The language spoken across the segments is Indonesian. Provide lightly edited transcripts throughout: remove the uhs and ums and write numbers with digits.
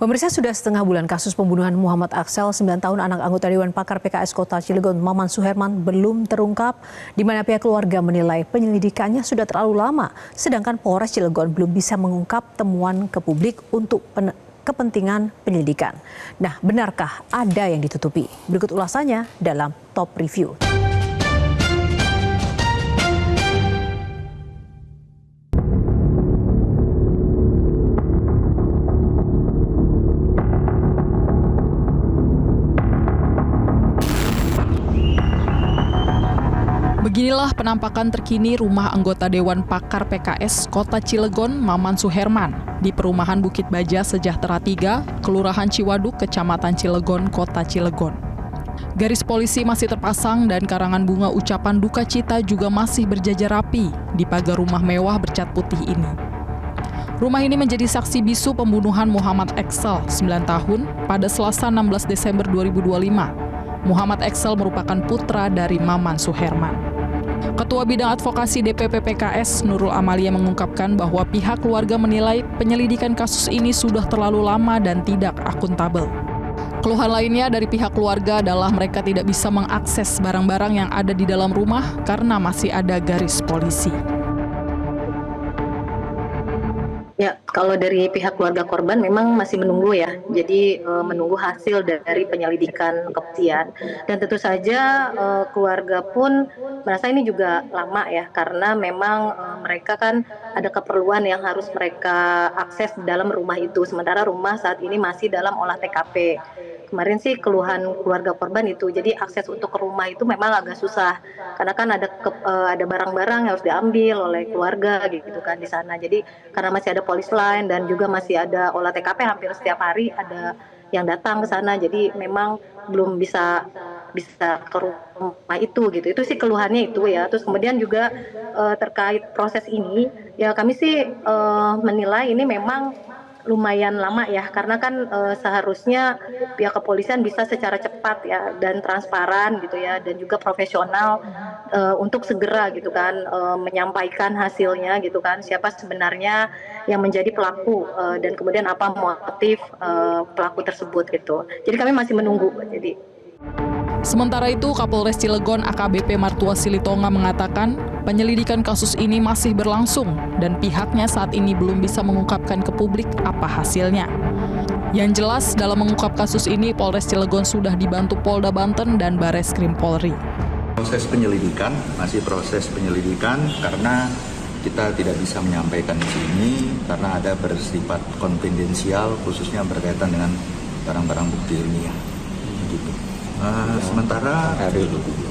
Pemirsa, sudah setengah bulan kasus pembunuhan Muhammad Aksel, 9 tahun anak anggota Dewan Pakar PKS Kota Cilegon, Maman Suherman, belum terungkap, di mana pihak keluarga menilai penyelidikannya sudah terlalu lama, sedangkan Polres Cilegon belum bisa mengungkap temuan ke publik untuk kepentingan penyelidikan. Nah, benarkah ada yang ditutupi? Berikut ulasannya dalam Top Review. Beginilah penampakan terkini rumah anggota Dewan Pakar PKS Kota Cilegon, Maman Suherman, di perumahan Bukit Baja Sejahtera 3, Kelurahan Ciwaduk, Kecamatan Cilegon, Kota Cilegon. Garis polisi masih terpasang dan karangan bunga ucapan duka cita juga masih berjajar rapi di pagar rumah mewah bercat putih ini. Rumah ini menjadi saksi bisu pembunuhan Muhammad Aksel, 9 tahun, pada Selasa 16 Desember 2025. Muhammad Aksel merupakan putra dari Maman Suherman. Ketua Bidang Advokasi DPP PKS Nurul Amalia mengungkapkan bahwa pihak keluarga menilai penyelidikan kasus ini sudah terlalu lama dan tidak akuntabel. Keluhan lainnya dari pihak keluarga adalah mereka tidak bisa mengakses barang-barang yang ada di dalam rumah karena masih ada garis polisi. Ya, kalau dari pihak keluarga korban memang masih menunggu ya. Jadi menunggu hasil dari penyelidikan kepolisian. Dan tentu saja keluarga pun merasa ini juga lama ya, karena memang mereka kan ada keperluan yang harus mereka akses di dalam rumah itu. Sementara rumah saat ini masih dalam olah TKP. Kemarin sih keluhan keluarga korban itu, jadi akses untuk ke rumah itu memang agak susah karena kan ada barang-barang yang harus diambil oleh keluarga gitu kan di sana. Jadi karena masih ada polis line dan juga masih ada olah TKP, hampir setiap hari ada yang datang ke sana. Jadi memang belum bisa ke rumah itu gitu. Itu sih keluhannya itu ya. Terus kemudian juga terkait proses ini ya, kami sih menilai ini memang lumayan lama ya, karena kan seharusnya pihak kepolisian bisa secara cepat ya dan transparan gitu ya, dan juga profesional untuk segera gitu kan menyampaikan hasilnya gitu kan, siapa sebenarnya yang menjadi pelaku dan kemudian apa motif pelaku tersebut gitu. Jadi kami masih menunggu. Sementara itu, Kapolres Cilegon AKBP Martua Silitonga mengatakan penyelidikan kasus ini masih berlangsung dan pihaknya saat ini belum bisa mengungkapkan ke publik apa hasilnya. Yang jelas, dalam mengungkap kasus ini, Polres Cilegon sudah dibantu Polda Banten dan Bareskrim Polri. Proses penyelidikan, masih proses penyelidikan karena kita tidak bisa menyampaikan di sini karena ada bersifat konfidensial, khususnya berkaitan dengan barang-barang bukti ilmiah. Gitu. Sementara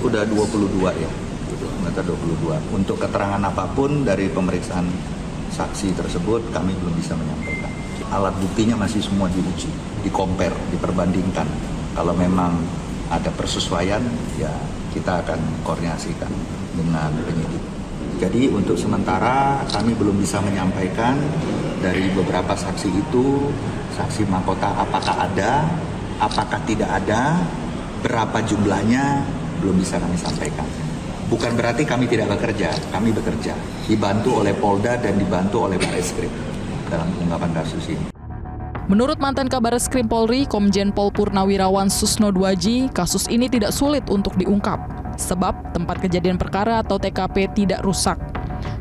udah 22 ya, sementara 22. Untuk keterangan apapun dari pemeriksaan saksi tersebut kami belum bisa menyampaikan. Alat buktinya masih semua diuji, di-compare, diperbandingkan. Kalau memang ada persesuaian, ya kita akan koordinasikan dengan penyidik. Jadi untuk sementara kami belum bisa menyampaikan dari beberapa saksi itu, saksi mahkota apakah ada, apakah tidak ada, berapa jumlahnya belum bisa kami sampaikan. Bukan berarti kami tidak bekerja, kami bekerja. Dibantu oleh Polda dan dibantu oleh Bareskrim dalam pengungkapan kasus ini. Menurut mantan Kabareskrim Polri, Komjen Pol Purnawirawan Susno Dwaji, kasus ini tidak sulit untuk diungkap, sebab tempat kejadian perkara atau TKP tidak rusak.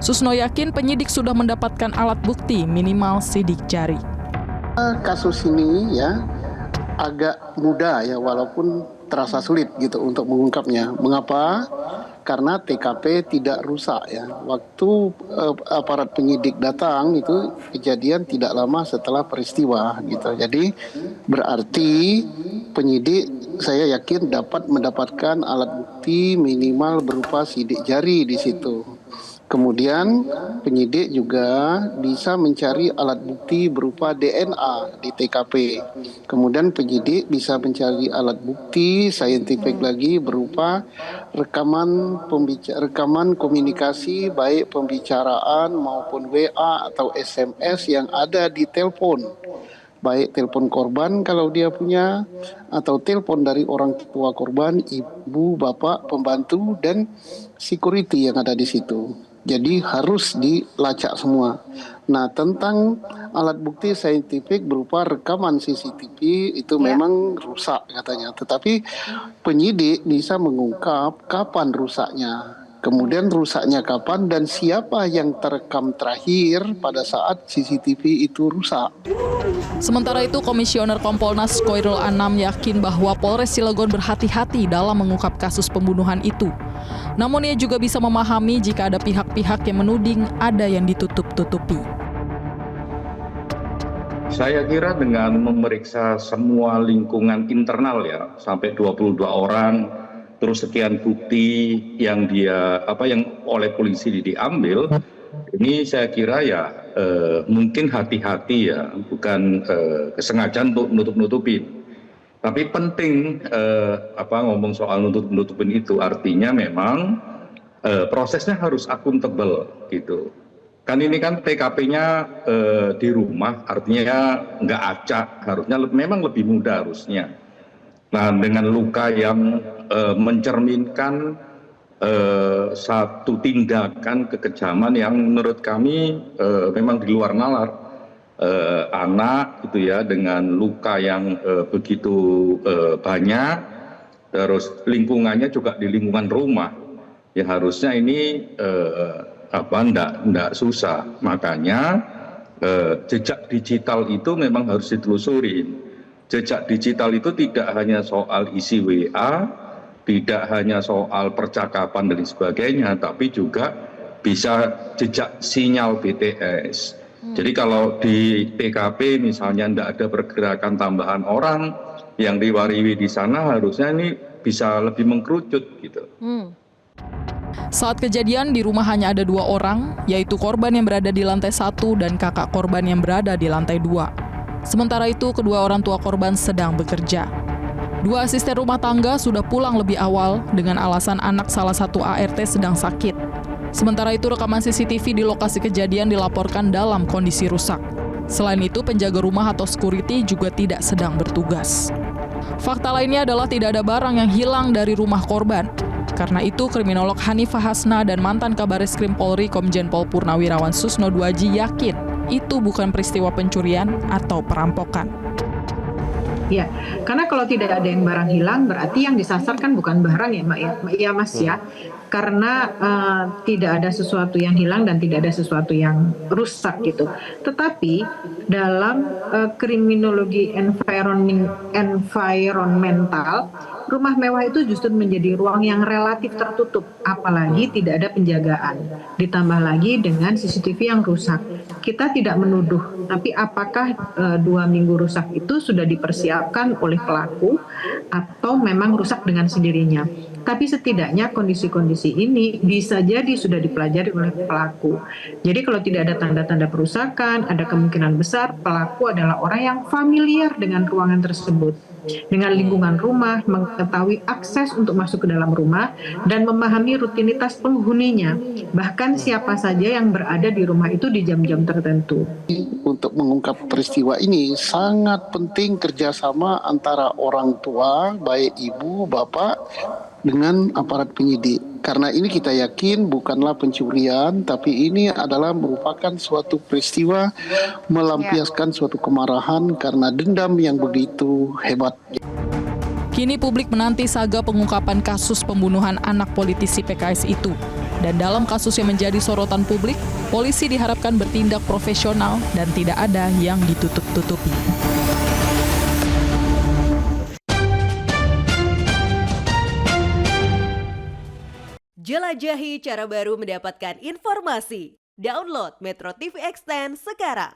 Susno yakin penyidik sudah mendapatkan alat bukti minimal sidik jari. Kasus ini ya agak mudah ya, walaupun terasa sulit gitu untuk mengungkapnya. Mengapa? Karena TKP tidak rusak ya. Waktu aparat penyidik datang itu kejadian tidak lama setelah peristiwa gitu. Jadi berarti penyidik saya yakin dapat mendapatkan alat bukti minimal berupa sidik jari di situ. Kemudian penyidik juga bisa mencari alat bukti berupa DNA di TKP. Kemudian penyidik bisa mencari alat bukti saintifik lagi berupa rekaman komunikasi baik pembicaraan maupun WA atau SMS yang ada di telepon. Baik telepon korban kalau dia punya, atau telepon dari orang tua korban, ibu, bapak, pembantu, dan security yang ada di situ. Jadi harus dilacak semua. Nah, tentang alat bukti saintifik berupa rekaman CCTV itu memang rusak katanya. Tetapi penyidik bisa mengungkap kapan rusaknya. Kemudian rusaknya kapan dan siapa yang terekam terakhir pada saat CCTV itu rusak. Sementara itu, Komisioner Kompolnas Khoirul Anam yakin bahwa Polres Cilegon berhati-hati dalam mengungkap kasus pembunuhan itu. Namun ia juga bisa memahami jika ada pihak-pihak yang menuding ada yang ditutup-tutupi. Saya kira dengan memeriksa semua lingkungan internal ya, sampai 22 orang, terus sekian bukti yang yang oleh polisi diambil, ini saya kira ya mungkin hati-hati ya, bukan kesengajaan untuk nutup-nutupin. Tapi penting ngomong soal nutup-nutupin itu artinya memang prosesnya harus akuntabel gitu. Kan ini kan TKP-nya di rumah, artinya nggak acak, harusnya memang lebih mudah harusnya. Nah, dengan luka yang mencerminkan satu tindakan kekejaman yang menurut kami memang di luar nalar. Anak gitu ya, dengan luka yang begitu banyak, terus lingkungannya juga di lingkungan rumah, ya harusnya ini ndak susah. Makanya jejak digital itu memang harus ditelusurin. Jejak digital itu tidak hanya soal isi WA, tidak hanya soal percakapan dan sebagainya, tapi juga bisa jejak sinyal BTS. Jadi kalau di TKP misalnya tidak ada pergerakan tambahan orang yang diwariwi di sana, harusnya ini bisa lebih mengkerucut gitu. Saat kejadian di rumah hanya ada 2 orang, yaitu korban yang berada di lantai 1 dan kakak korban yang berada di lantai 2. Sementara itu, kedua orang tua korban sedang bekerja. 2 asisten rumah tangga sudah pulang lebih awal dengan alasan anak salah satu ART sedang sakit. Sementara itu, rekaman CCTV di lokasi kejadian dilaporkan dalam kondisi rusak. Selain itu, penjaga rumah atau security juga tidak sedang bertugas. Fakta lainnya adalah tidak ada barang yang hilang dari rumah korban. Karena itu, kriminolog Hanifah Hasna dan mantan Kabareskrim Polri Komjen Pol Purnawirawan Susno Duaji yakin itu bukan peristiwa pencurian atau perampokan. Ya, karena kalau tidak ada yang barang hilang, berarti yang disasar kan bukan barang ya, Mbak ya, iya Mas ya. Karena tidak ada sesuatu yang hilang dan tidak ada sesuatu yang rusak gitu. Tetapi dalam kriminologi environmental, rumah mewah itu justru menjadi ruang yang relatif tertutup, apalagi tidak ada penjagaan. Ditambah lagi dengan CCTV yang rusak. Kita tidak menuduh, tapi apakah 2 minggu rusak itu sudah dipersiapkan oleh pelaku atau memang rusak dengan sendirinya. Tapi setidaknya kondisi-kondisi ini bisa jadi sudah dipelajari oleh pelaku. Jadi kalau tidak ada tanda-tanda perusakan, ada kemungkinan besar pelaku adalah orang yang familiar dengan ruangan tersebut, dengan lingkungan rumah, mengetahui akses untuk masuk ke dalam rumah, dan memahami rutinitas penghuninya, bahkan siapa saja yang berada di rumah itu di jam-jam tertentu. Untuk mengungkap peristiwa ini sangat penting kerjasama antara orang tua, baik ibu, bapak, dengan aparat penyidik. Karena ini kita yakin bukanlah pencurian, tapi ini adalah merupakan suatu peristiwa melampiaskan suatu kemarahan karena dendam yang begitu hebat. Kini publik menanti saga pengungkapan kasus pembunuhan anak politisi PKS itu. Dan dalam kasus yang menjadi sorotan publik, polisi diharapkan bertindak profesional dan tidak ada yang ditutup-tutupi. Jelajahi cara baru mendapatkan informasi. Download Metro TV Extend sekarang.